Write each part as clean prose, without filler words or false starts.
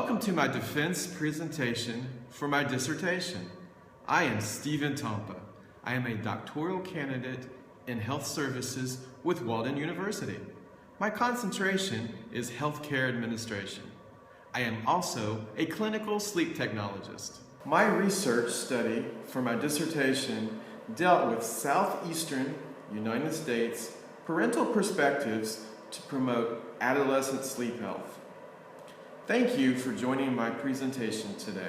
Welcome to my defense presentation for my dissertation. I am Stephen Tompa. I am a doctoral candidate in health services with Walden University. My concentration is healthcare administration. I am also a clinical sleep technologist. My research study for my dissertation dealt with Southeastern United States parental perspectives to promote adolescent sleep health. Thank you for joining my presentation today.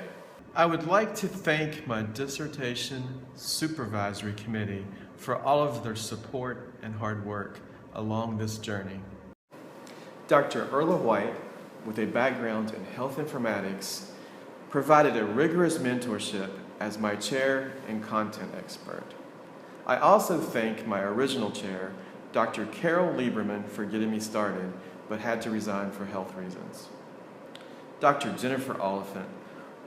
I would like to thank my dissertation supervisory committee for all of their support and hard work along this journey. Dr. Erla White, with a background in health informatics, provided a rigorous mentorship as my chair and content expert. I also thank my original chair, Dr. Carol Lieberman, for getting me started, but had to resign for health reasons. Dr. Jennifer Oliphant,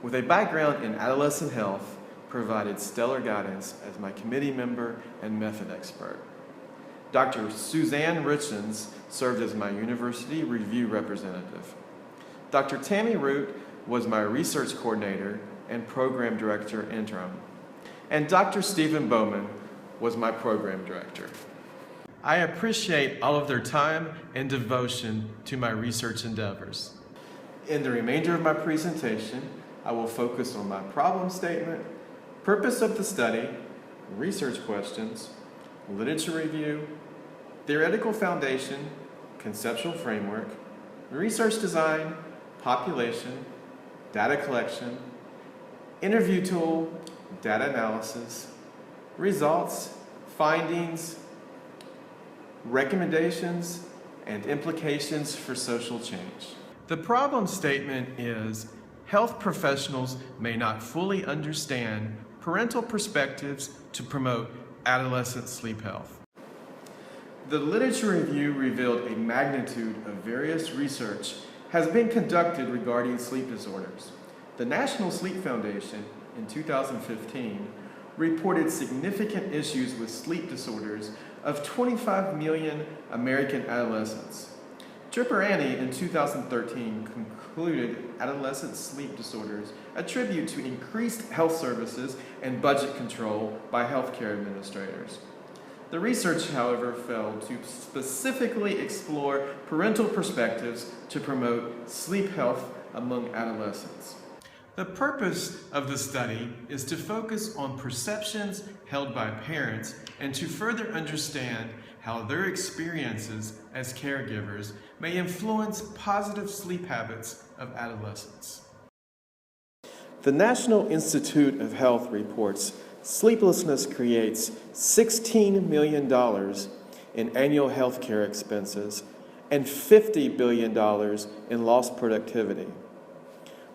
with a background in adolescent health, provided stellar guidance as my committee member and method expert. Dr. Suzanne Richens served as my university review representative. Dr. Tammy Root was my research coordinator and program director interim. And Dr. Stephen Bowman was my program director. I appreciate all of their time and devotion to my research endeavors. In the remainder of my presentation, I will focus on my problem statement, purpose of the study, research questions, literature review, theoretical foundation, conceptual framework, research design, population, data collection, interview tool, data analysis, results, findings, recommendations, and implications for social change. The problem statement is, health professionals may not fully understand parental perspectives to promote adolescent sleep health. The literature review revealed a magnitude of various research has been conducted regarding sleep disorders. The National Sleep Foundation in 2015 reported significant issues with sleep disorders of 25 million American adolescents. Tripperani in 2013 concluded adolescent sleep disorders attribute to increased health services and budget control by healthcare administrators. The research, however, failed to specifically explore parental perspectives to promote sleep health among adolescents. The purpose of the study is to focus on perceptions held by parents and to further understand how their experiences as caregivers may influence positive sleep habits of adolescents. The National Institute of Health reports sleeplessness creates $16 million in annual health care expenses and $50 billion in lost productivity.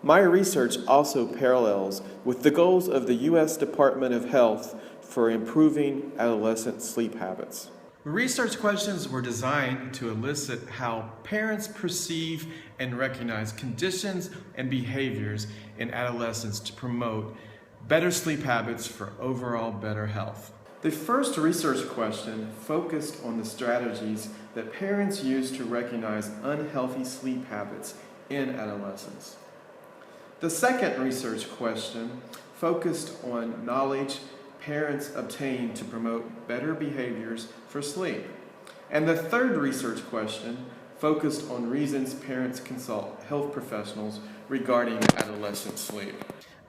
My research also parallels with the goals of the U.S. Department of Health for improving adolescent sleep habits. Research questions were designed to elicit how parents perceive and recognize conditions and behaviors in adolescents to promote better sleep habits for overall better health. The first research question focused on the strategies that parents use to recognize unhealthy sleep habits in adolescents. The second research question focused on knowledge parents obtain to promote better behaviors for sleep. And the third research question focused on reasons parents consult health professionals regarding adolescent sleep.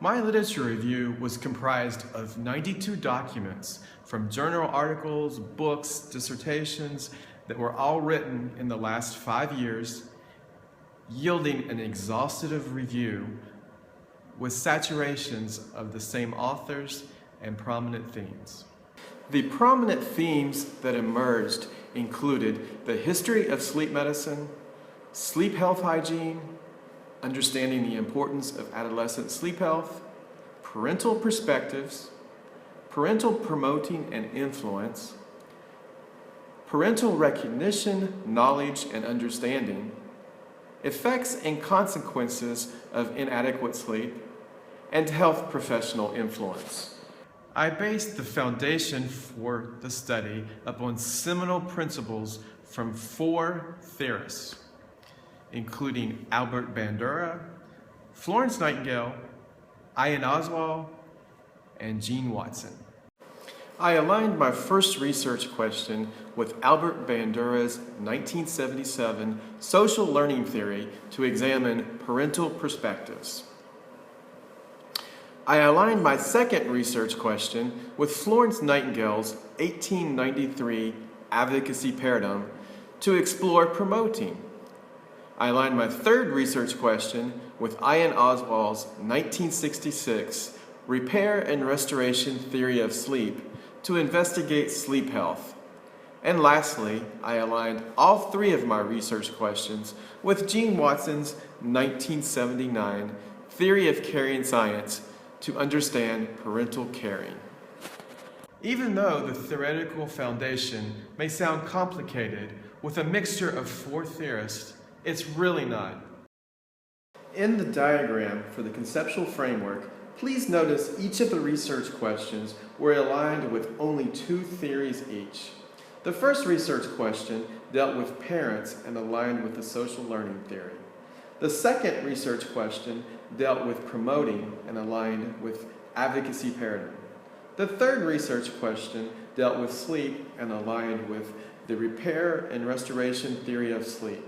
My literature review was comprised of 92 documents from journal articles, books, dissertations that were all written in the last 5 years, yielding an exhaustive review with saturations of the same authors and prominent themes. The prominent themes that emerged included the history of sleep medicine, sleep health hygiene, understanding the importance of adolescent sleep health, parental perspectives, parental promoting and influence, parental recognition, knowledge, and understanding, effects and consequences of inadequate sleep, and health professional influence. I based the foundation for the study upon seminal principles from 4 theorists, including Albert Bandura, Florence Nightingale, Ian Oswald, and Gene Watson. I aligned my first research question with Albert Bandura's 1977 social learning theory to examine parental perspectives. I aligned my second research question with Florence Nightingale's 1893 advocacy paradigm to explore promoting. I aligned my third research question with Ian Oswald's 1966 repair and restoration theory of sleep to investigate sleep health. And lastly, I aligned all three of my research questions with Gene Watson's 1979 theory of caring science to understand parental caring. Even though the theoretical foundation may sound complicated with a mixture of four theorists, it's really not. In the diagram for the conceptual framework, please notice each of the research questions were aligned with only two theories each. The first research question dealt with parents and aligned with the social learning theory. The second research question dealt with promoting and aligned with advocacy paradigm. The third research question dealt with sleep and aligned with the repair and restoration theory of sleep.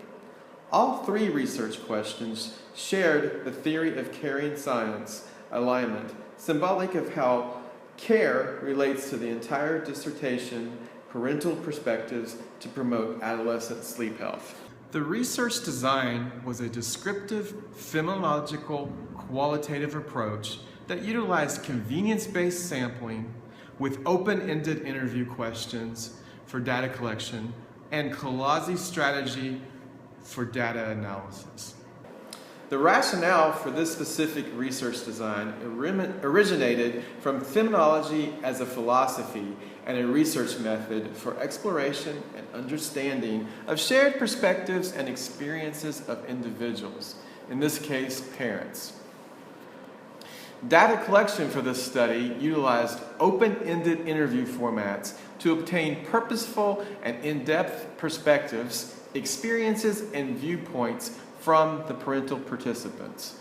All three research questions shared the theory of caring science alignment, symbolic of how care relates to the entire dissertation, parental perspectives to promote adolescent sleep health. The research design was a descriptive, phenomenological, qualitative approach that utilized convenience-based sampling with open-ended interview questions for data collection and quasi strategy for data analysis. The rationale for this specific research design originated from phenomenology as a philosophy and a research method for exploration and understanding of shared perspectives and experiences of individuals, in this case, parents. Data collection for this study utilized open-ended interview formats to obtain purposeful and in-depth perspectives, experiences, and viewpoints from the parental participants.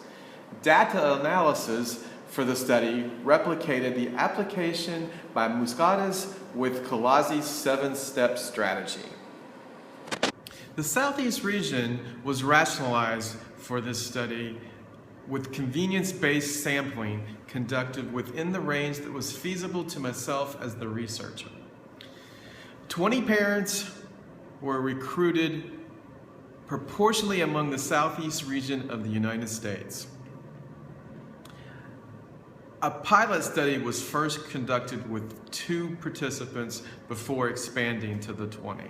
Data analysis for the study replicated the application by Muscadas with Colazzi's 7-step strategy. The Southeast region was rationalized for this study with convenience-based sampling conducted within the range that was feasible to myself as the researcher. 20 parents were recruited proportionally among the Southeast region of the United States. A pilot study was first conducted with 2 participants before expanding to the 20.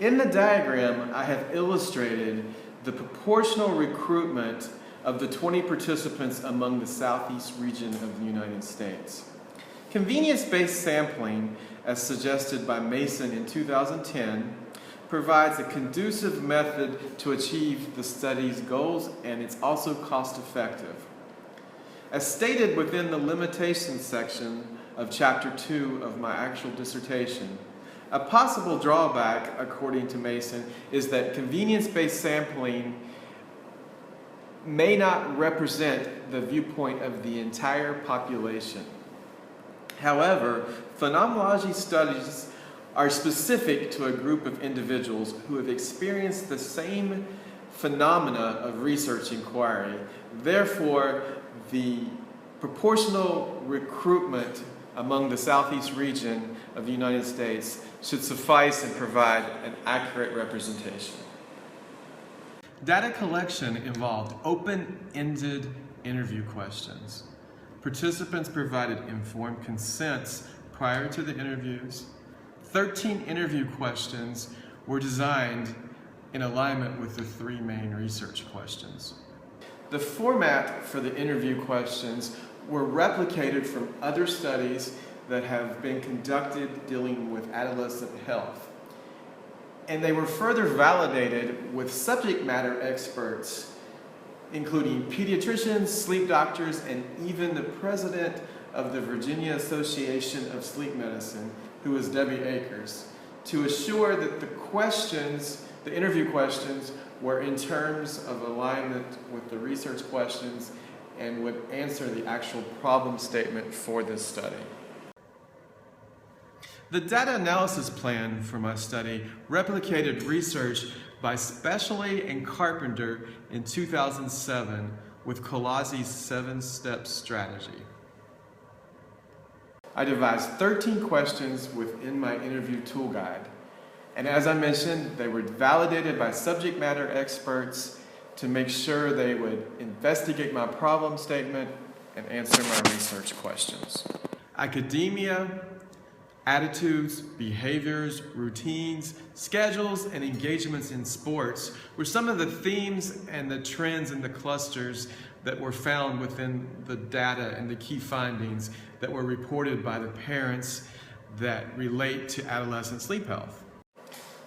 In the diagram, I have illustrated the proportional recruitment of the 20 participants among the Southeast region of the United States. Convenience-based sampling, as suggested by Mason in 2010, provides a conducive method to achieve the study's goals, and it's also cost-effective. As stated within the limitations section of Chapter 2 of my actual dissertation, a possible drawback, according to Mason, is that convenience-based sampling may not represent the viewpoint of the entire population. However, phenomenology studies are specific to a group of individuals who have experienced the same phenomena of research inquiry. Therefore, the proportional recruitment among the Southeast region of the United States should suffice and provide an accurate representation. Data collection involved open-ended interview questions. Participants provided informed consents prior to the interviews. 13 interview questions were designed in alignment with the 3 main research questions. The format for the interview questions were replicated from other studies that have been conducted dealing with adolescent health. And they were further validated with subject matter experts, including pediatricians, sleep doctors, and even the president of the Virginia Association of Sleep Medicine, who is Debbie Akers, to assure that the interview questions, were in terms of alignment with the research questions and would answer the actual problem statement for this study. The data analysis plan for my study replicated research by Specially and Carpenter in 2007 with Colazzi's 7-step strategy. I devised 13 questions within my interview tool guide. And as I mentioned, they were validated by subject matter experts to make sure they would investigate my problem statement and answer my research questions. Academia, attitudes, behaviors, routines, schedules, and engagements in sports were some of the themes and the trends and the clusters that were found within the data and the key findings that were reported by the parents that relate to adolescent sleep health.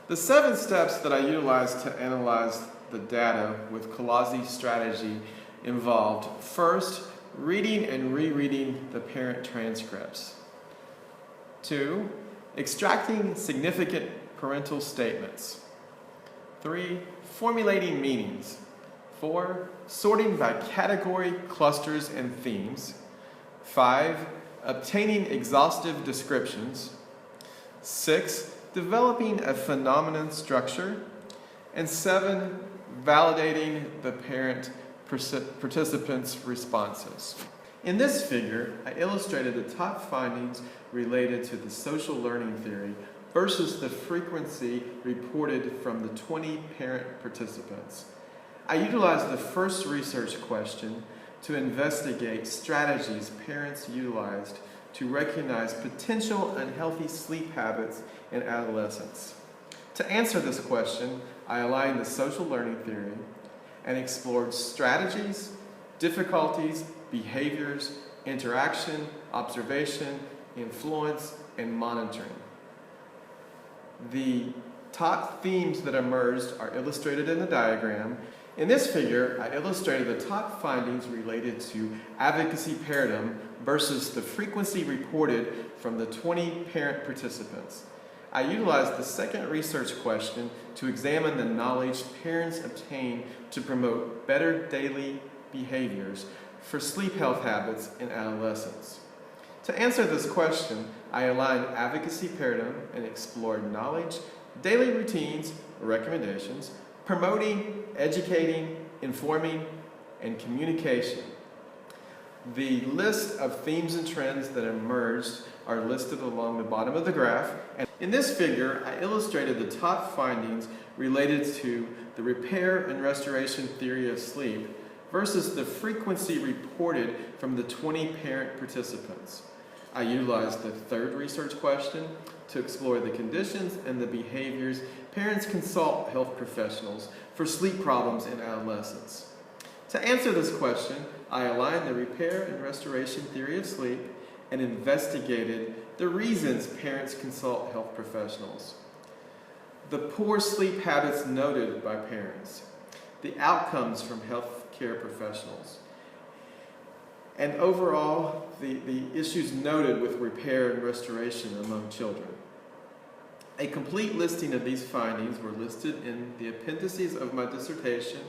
The 7 steps that I utilized to analyze the data with Colazzi's strategy involved, first, reading and rereading the parent transcripts. 2, extracting significant parental statements. 3, formulating meanings. 4, sorting by category, clusters, and themes. 5, obtaining exhaustive descriptions. 6, developing a phenomenon structure. And 7, validating the participants' responses. In this figure, I illustrated the top findings related to the social learning theory versus the frequency reported from the 20 parent participants. I utilized the first research question to investigate strategies parents utilized to recognize potential unhealthy sleep habits in adolescents. To answer this question, I aligned the social learning theory and explored strategies, difficulties, behaviors, interaction, observation, influence, and monitoring. The top themes that emerged are illustrated in the diagram. In this figure, I illustrated the top findings related to advocacy paradigm versus the frequency reported from the 20 parent participants. I utilized the second research question to examine the knowledge parents obtain to promote better daily behaviors for sleep health habits in adolescents. To answer this question, I aligned advocacy paradigm and explored knowledge, daily routines, recommendations, promoting, educating, informing, and communication. The list of themes and trends that emerged are listed along the bottom of the graph. And in this figure, I illustrated the top findings related to the repair and restoration theory of sleep versus the frequency reported from the 20 parent participants. I utilized the third research question to explore the conditions and the behaviors parents consult health professionals for sleep problems in adolescents. To answer this question, I aligned the repair and restoration theory of sleep and investigated the reasons parents consult health professionals, the poor sleep habits noted by parents, the outcomes from healthcare professionals, and overall, the issues noted with repair and restoration among children. A complete listing of these findings were listed in the appendices of my dissertation.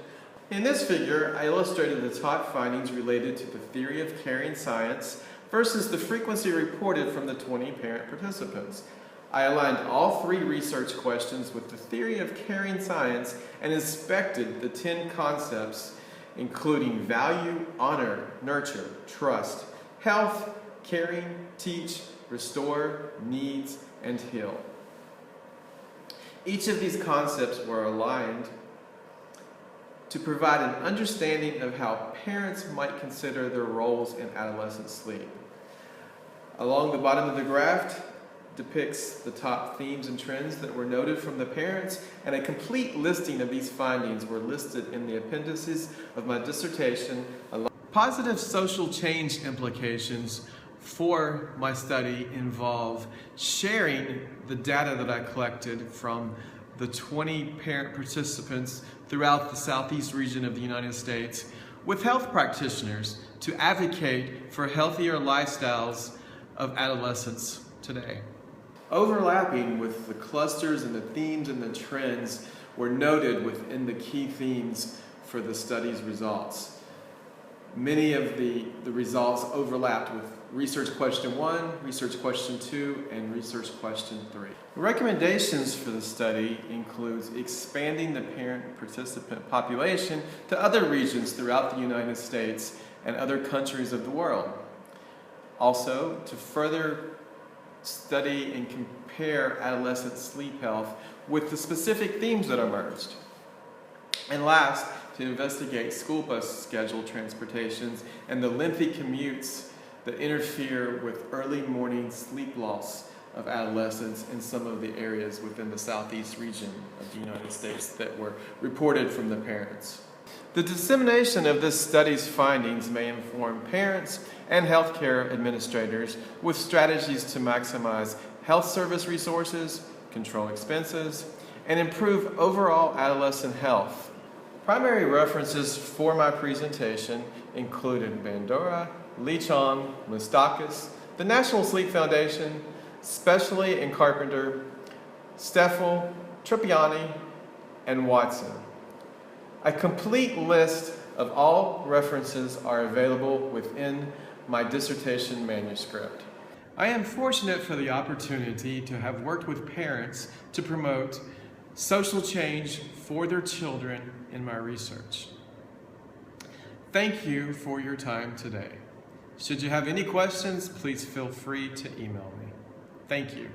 In this figure, I illustrated the top findings related to the theory of caring science versus the frequency reported from the 20 parent participants. I aligned all 3 research questions with the theory of caring science and inspected the 10 concepts including value, honor, nurture, trust, health, caring, teach, restore, needs, and heal. Each of these concepts were aligned to provide an understanding of how parents might consider their roles in adolescent sleep. Along the bottom of the graph depicts the top themes and trends that were noted from the parents, and a complete listing of these findings were listed in the appendices of my dissertation. Positive social change implications for my study involve sharing the data that I collected from the 20 parent participants throughout the Southeast region of the United States with health practitioners to advocate for healthier lifestyles of adolescents today. overlapping with the clusters and the themes and the trends were noted within the key themes for the study's results. Many of the results overlapped with Research Question 1, Research Question 2, and Research Question 3. The recommendations for the study includes expanding the parent participant population to other regions throughout the United States and other countries of the world. Also, to further study and compare adolescent sleep health with the specific themes that emerged. And last, to investigate school bus schedule transportations and the lengthy commutes that interfere with early morning sleep loss of adolescents in some of the areas within the Southeast region of the United States that were reported from the parents. The dissemination of this study's findings may inform parents and healthcare administrators with strategies to maximize health service resources, control expenses, and improve overall adolescent health. Primary references for my presentation included Bandura, Lichon, Moustakis, the National Sleep Foundation, Specially and Carpenter, Steffel, Trippiani, and Watson. A complete list of all references are available within my dissertation manuscript. I am fortunate for the opportunity to have worked with parents to promote social change for their children in my research. Thank you for your time today. Should you have any questions, please feel free to email me. Thank you.